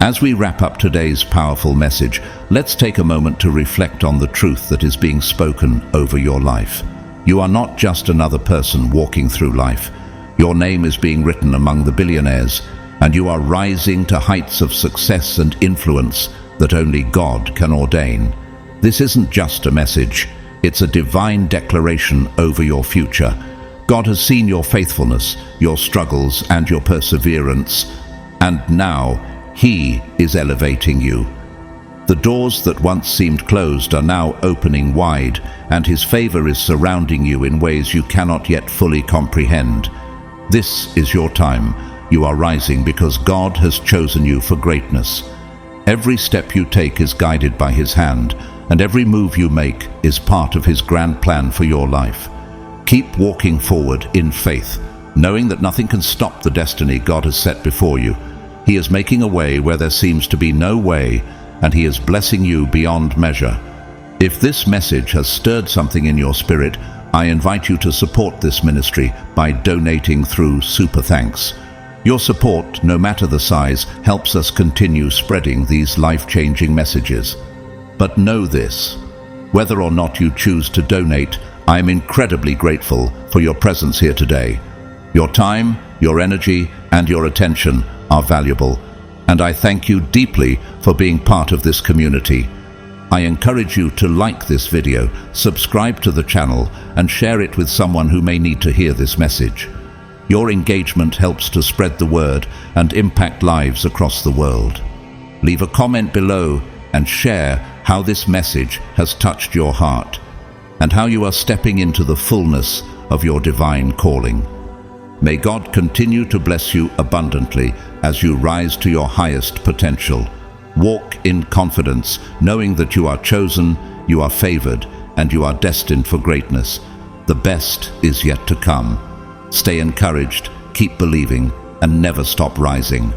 As we wrap up today's powerful message, let's take a moment to reflect on the truth that is being spoken over your life. You are not just another person walking through life. Your name is being written among the billionaires, and you are rising to heights of success and influence that only God can ordain. This isn't just a message, it's a divine declaration over your future. God has seen your faithfulness, your struggles, and your perseverance, and now He is elevating you. The doors that once seemed closed are now opening wide, and His favor is surrounding you in ways you cannot yet fully comprehend. This is your time. You are rising because God has chosen you for greatness. Every step you take is guided by His hand, and every move you make is part of His grand plan for your life. Keep walking forward in faith, knowing that nothing can stop the destiny God has set before you. He is making a way where there seems to be no way, and He is blessing you beyond measure. If this message has stirred something in your spirit, I invite you to support this ministry by donating through Super Thanks. Your support, no matter the size, helps us continue spreading these life-changing messages. But know this: whether or not you choose to donate, I am incredibly grateful for your presence here today. Your time, your energy, and your attention are valuable, and I thank you deeply for being part of this community. I encourage you to like this video, subscribe to the channel, and share it with someone who may need to hear this message. Your engagement helps to spread the word and impact lives across the world. Leave a comment below and share how this message has touched your heart and how you are stepping into the fullness of your divine calling. May God continue to bless you abundantly as you rise to your highest potential. Walk in confidence, knowing that you are chosen, you are favored, and you are destined for greatness. The best is yet to come. Stay encouraged, keep believing, and never stop rising.